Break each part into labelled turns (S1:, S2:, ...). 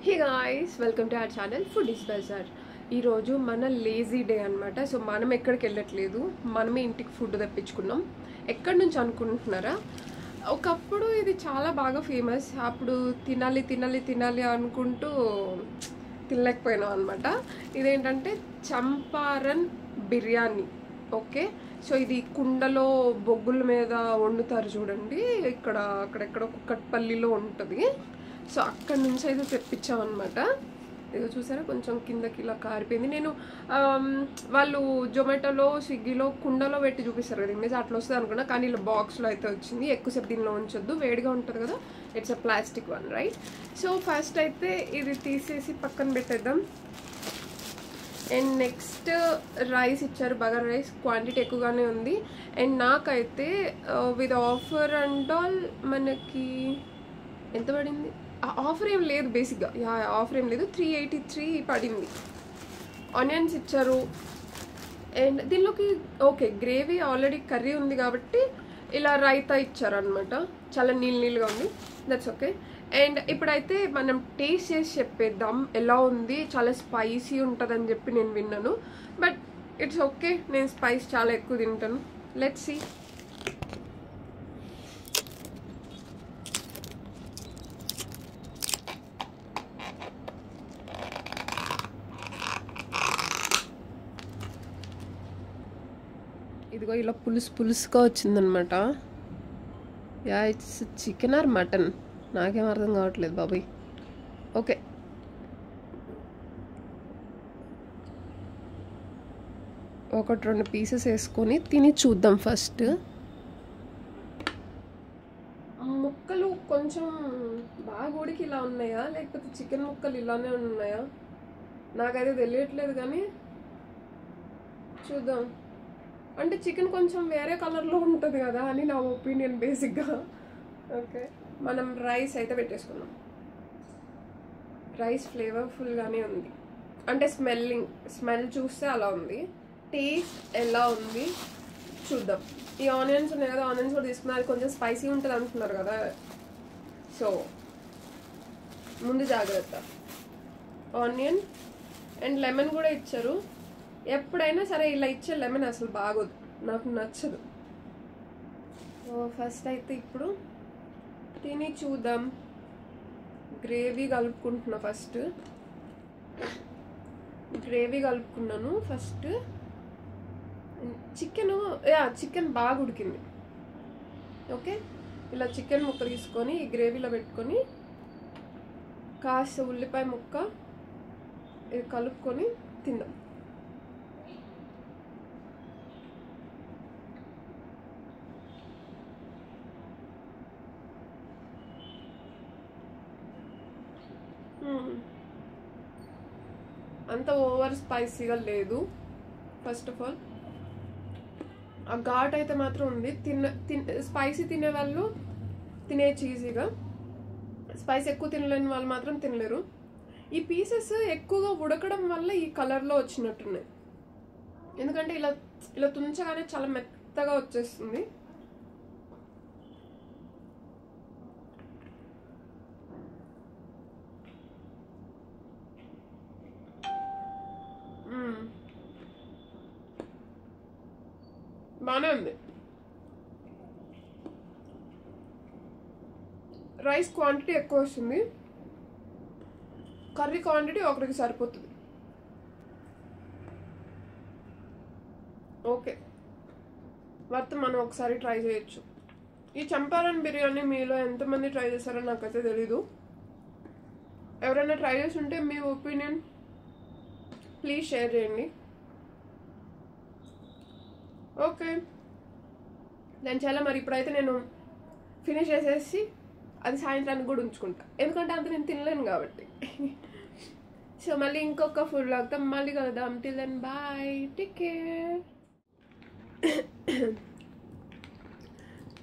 S1: Hey guys, welcome to our channel foodies bazaar. ఈరోజు మన lazy day అనమాట. So మనం ఎక్కడికి వెళ్ళట్లేదు, మనమే ఇంటికి ఫుడ్ తెప్పించుకున్నాం. ఎక్కడి నుంచి అనుకుంటున్నారా? ఒకప్పుడు ఇది చాలా బాగా ఫేమస్. అప్పుడు తినాలి తినాలి తినాలి అనుకుంటూ తినలేకపోయినాం అనమాట. ఇదేంటంటే చంపారన్ బిర్యానీ. ఓకే, సో ఇది కుండలో బొగ్గుల మీద వండుతారు చూడండి. అక్కడెక్కడ కుక్కట్పల్లిలో ఉంటుంది. సో అక్కడ నుంచి అయితే తెప్పించామన్నమాట. ఇదిగో చూసారా, కొంచెం కిందకి ఇలా కారిపోయింది. నేను వాళ్ళు జొమాటోలో స్విగ్గీలో కుండలో పెట్టి చూపిస్తారు కదా ఇమేజ్, అట్లా వస్తుంది అనుకున్నా. కానీ ఇలా బాక్స్లో అయితే వచ్చింది. ఎక్కువసేపు దీనిలో ఉంచొద్దు, వేడిగా ఉంటుంది కదా. It's a plastic one, right? So first అయితే ఇది తీసేసి పక్కన పెట్టేద్దాం. అండ్ నెక్స్ట్ రైస్ ఇచ్చారు, బగారా రైస్. క్వాంటిటీ ఎక్కువగానే ఉంది. అండ్ నాకైతే విత్ ఆఫర్ అండ్ ఆల్ మనకి ఎంత పడింది? ఆఫర్ ఏం లేదు బేసిక్గా. ఆఫర్ ఏం లేదు, 383 పడింది. ఆనియన్స్ ఇచ్చారు. అండ్ దీనిలోకి ఓకే గ్రేవీ ఆల్రెడీ కర్రీ ఉంది కాబట్టి ఇలా రైతా ఇచ్చారు అనమాట. చాలా నీళ్ళగా ఉంది, దట్స్ ఓకే. అండ్ ఇప్పుడైతే మనం టేస్ట్ చేసి చెప్పేద్దాం ఎలా ఉంది. చాలా స్పైసీ ఉంటుందని చెప్పి నేను విన్నాను, బట్ ఇట్స్ ఓకే. నేను స్పైస్ చాలా ఎక్కువ తింటాను. Let's see. ఇదిగో ఇలా పులుసుగా వచ్చిందనమాట. Yeah, it's chicken or mutton, నాకేం అర్థం కావట్లేదు బాబాయ్. ఓకే, ఒకటి రెండు పీసెస్ వేసుకొని తిని చూద్దాం. ఫస్ట్ ముక్కలు కొంచెం బాగా ఉడికి ఇలా ఉన్నాయా, లేకపోతే చికెన్ ముక్కలు ఇలానే ఉన్నాయా నాకైతే తెలియట్లేదు, కానీ చూద్దాం. అంటే చికెన్ కొంచెం వేరే కలర్లో ఉంటుంది కదా అని నా ఒపీనియన్ బేసిక్గా. ఓకే, మనం రైస్ అయితే పెట్టేసుకున్నాం. రైస్ ఫ్లేవర్ఫుల్గానే ఉంది, అంటే స్మెల్ చూస్తే అలా ఉంది. టేస్ట్ ఎలా ఉంది చూద్దాం. ఈ ఆనియన్స్ ఉన్నాయి కదా, ఆనియన్స్ కూడా తీసుకున్నారు. అది కొంచెం స్పైసీ ఉంటుంది అంటున్నారు కదా, సో ముందు జాగ్రత్త. ఆనియన్ అండ్ లెమన్ కూడా ఇచ్చారు. ఎప్పుడైనా సరే ఇలా ఇచ్చే లెమన్ అసలు బాగోదు, నాకు నచ్చదు. సో ఫస్ట్ అయితే ఇప్పుడు తిని చూద్దాం. గ్రేవీ కలుపుకుంటున్నా. ఫస్ట్ గ్రేవీ కలుపుకున్నాను. ఫస్ట్ చికెన్ బాగా ఉడికింది. ఓకే, ఇలా చికెన్ ముక్క తీసుకొని ఈ గ్రేవీలో పెట్టుకొని కాస్త ఉల్లిపాయ ముక్క ఇది కలుపుకొని తిందాం. అంత ఓవర్ స్పైసీగా లేదు. ఫస్ట్ ఆఫ్ ఆల్ ఆ ఘాట్ అయితే మాత్రం ఉంది. స్పైసీ తినే వాళ్ళు తినేయచ్చు ఈజీగా. స్పైస్ ఎక్కువ తినలేని వాళ్ళు మాత్రం తినలేరు. ఈ పీసెస్ ఎక్కువగా ఉడకడం వల్ల ఈ కలర్లో వచ్చినట్టున్నాయి. ఎందుకంటే ఇలా ఇలా తుంచగానే చాలా మెత్తగా వచ్చేస్తుంది. బాగానే ఉంది. రైస్ క్వాంటిటీ ఎక్కువ వస్తుంది, కర్రీ క్వాంటిటీ ఒకరికి సరిపోతుంది. ఓకే, వర్త్ మనం ఒకసారి ట్రై చేయొచ్చు. ఈ చంపారన్ బిర్యానీ మీలో ఎంతమంది ట్రై చేశారో నాకైతే తెలీదు. ఎవరైనా ట్రై చేసి ఉంటే మీ ఒపీనియన్ ప్లీజ్ షేర్ చేయండి. ఓకే, దాని చాలా మరి ఇప్పుడైతే నేను ఫినిష్ చేసేసి అది సాయంత్రానికి కూడా ఉంచుకుంటా, ఎందుకంటే అంత నేను తినలేను కాబట్టి. సో మళ్ళీ ఇంకొక ఫుడ్ లాగుతాం, మళ్ళీ కలుద్దాం. Till then bye, take care.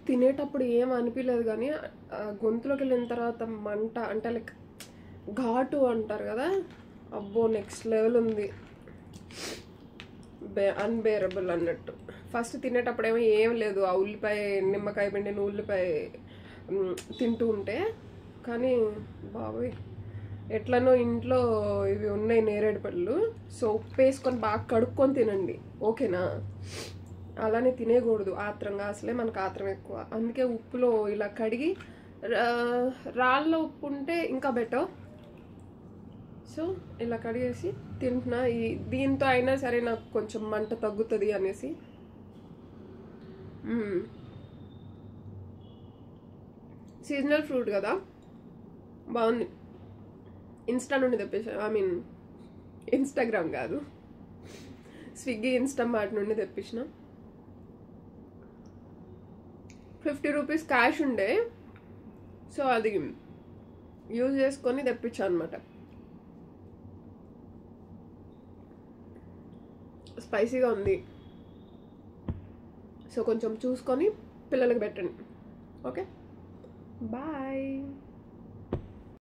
S1: తినేటప్పుడు ఏం అనిపించలేదు, కానీ గొంతులోకి వెళ్ళిన తర్వాత మంట, అంటే లైక్ ఘాటు అంటారు కదా, అబ్బో నెక్స్ట్ లెవెల్ ఉంది. అన్బేరబుల్ అన్నట్టు. ఫస్ట్ తినేటప్పుడేమో ఏం లేదు, ఆ ఉల్లిపాయ నిమ్మకాయ పిండిన ఉల్లిపాయ తింటూ ఉంటే, కానీ బాబోయ్ ఎట్లనో ఇంట్లో ఇవి ఉన్నాయి నేరేడు పళ్ళు. సో ఉప్పు వేసుకొని బాగా కడుక్కొని తినండి, ఓకేనా? అలానే తినేకూడదు ఆత్రంగా, అసలే మనకు ఆత్రం ఎక్కువ. అందుకే ఉప్పులో ఇలా కడిగి, రాళ్ళ ఉప్పు ఉంటే ఇంకా బెటర్. సో ఇలా కడిగేసి తింటున్నా. దీంతో అయినా సరే నాకు కొంచెం మంట తగ్గుతుంది అనేసి. సీజనల్ ఫ్రూట్ కదా, బాగుంది. ఇన్స్టా నుండి తెప్పించాను, ఐ మీన్ ఇన్స్టాగ్రామ్ కాదు, స్విగ్గీ ఇన్స్టామార్ట్ నుండి తెప్పించిన. 50 రూపీస్ క్యాష్ ఉండే, సో అది యూజ్ చేసుకొని తెప్పించాను అనమాట. స్పైసీగా ఉంది, సో కొంచెం చూసుకొని పిల్లలకి పెట్టండి, ఓకే? బాయ్.